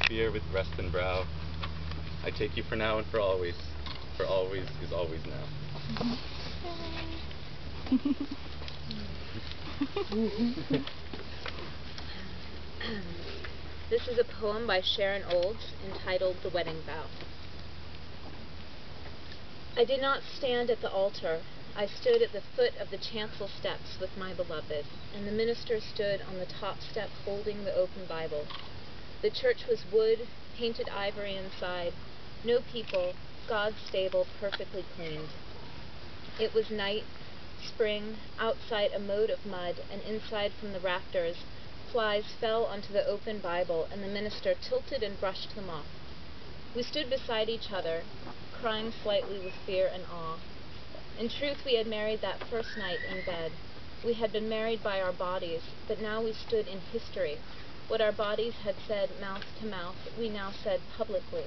fear with breast and brow. I take you for now and for always is always now. This is a poem by Sharon Olds entitled The Wedding Vow. I did not stand at the altar. I stood at the foot of the chancel steps with my beloved, and the minister stood on the top step holding the open Bible. The church was wood, painted ivory inside, no people, God's stable perfectly cleaned. It was night, spring, outside a moat of mud, and inside from the rafters, flies fell onto the open Bible, and the minister tilted and brushed them off. We stood beside each other, crying slightly with fear and awe. In truth, we had married that first night in bed. We had been married by our bodies, but now we stood in history. What our bodies had said mouth to mouth, we now said publicly,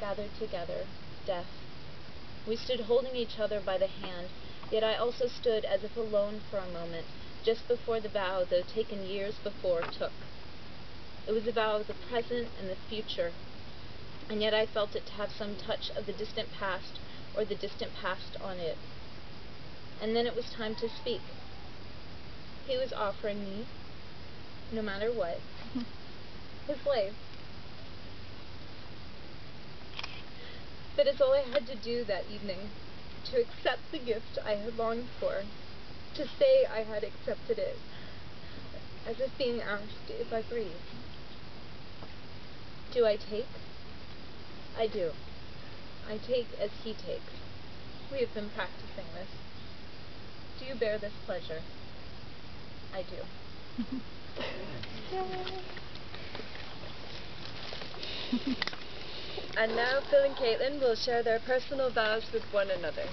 gathered together, death. We stood holding each other by the hand, yet I also stood as if alone for a moment, just before the vow, though taken years before, took. It was a vow of the present and the future, and yet I felt it to have some touch of the distant past or the distant past on it. And then it was time to speak. He was offering me, no matter what, his life. But it's all I had to do that evening, to accept the gift I had longed for, to say I had accepted it, as if being asked if I breathe. Do I take? I do. I take as he takes. We have been practicing this. Do you bear this pleasure? I do. And now Phil and Caitlin will share their personal vows with one another.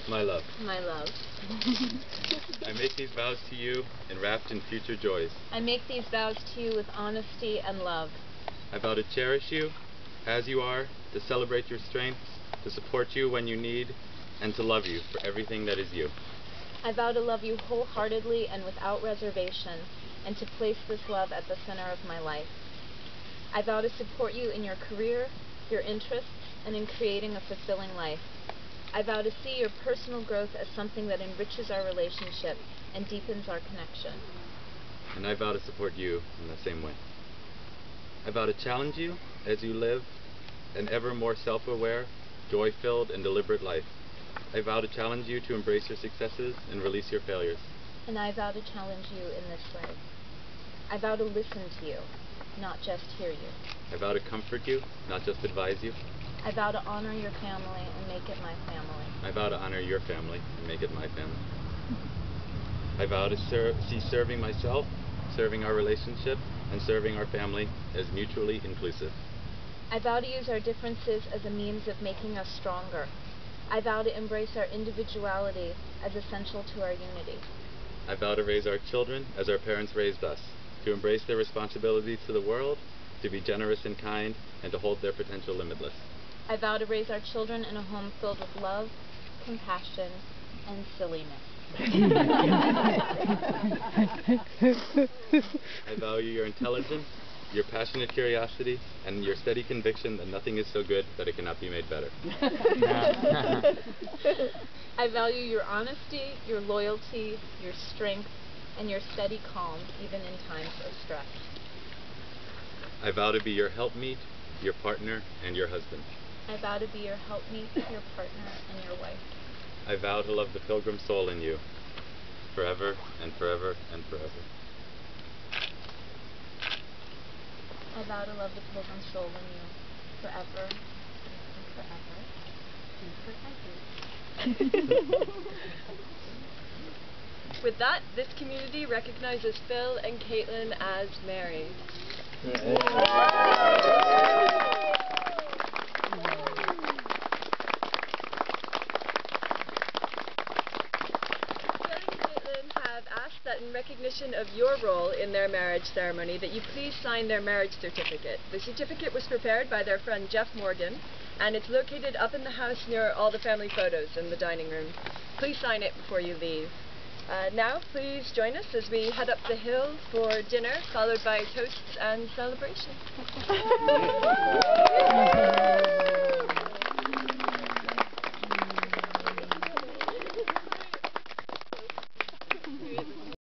My love. My love. I make these vows to you, enwrapped in future joys. I make these vows to you with honesty and love. I vow to cherish you as you are, to celebrate your strengths, to support you when you need, and to love you for everything that is you. I vow to love you wholeheartedly and without reservation, and to place this love at the center of my life. I vow to support you in your career, your interests, and in creating a fulfilling life. I vow to see your personal growth as something that enriches our relationship and deepens our connection. And I vow to support you in the same way. I vow to challenge you as you live an ever more self-aware, joy-filled, and deliberate life. I vow to challenge you to embrace your successes and release your failures. And I vow to challenge you in this way. I vow to listen to you, not just hear you. I vow to comfort you, not just advise you. I vow to honor your family and make it my family. I vow to honor your family and make it my family. I vow to see serving myself, serving our relationship, and serving our family as mutually inclusive. I vow to use our differences as a means of making us stronger. I vow to embrace our individuality as essential to our unity. I vow to raise our children as our parents raised us, to embrace their responsibilities to the world, to be generous and kind, and to hold their potential limitless. I vow to raise our children in a home filled with love, compassion, and silliness. I value your intelligence, your passionate curiosity, and your steady conviction that nothing is so good that it cannot be made better. I value your honesty, your loyalty, your strength, and your steady calm, even in times of stress. I vow to be your helpmeet, your partner, and your husband. I vow to be your helpmeet, your partner, and your wife. I vow to love the pilgrim soul in you, forever and forever and forever. I vow to love the pilgrim soul in you, forever and forever and forever. With that, this community recognizes Phil and Caitlin as married. Phil and Caitlin have asked that in recognition recognition of your role in their marriage ceremony, that you please sign their marriage certificate. The certificate was prepared by their friend Jeff Morgan, and it's located up in the house near all the family photos in the dining room. Please sign it before you leave. Now, please join us as we head up the hill for dinner, followed by toasts and celebration.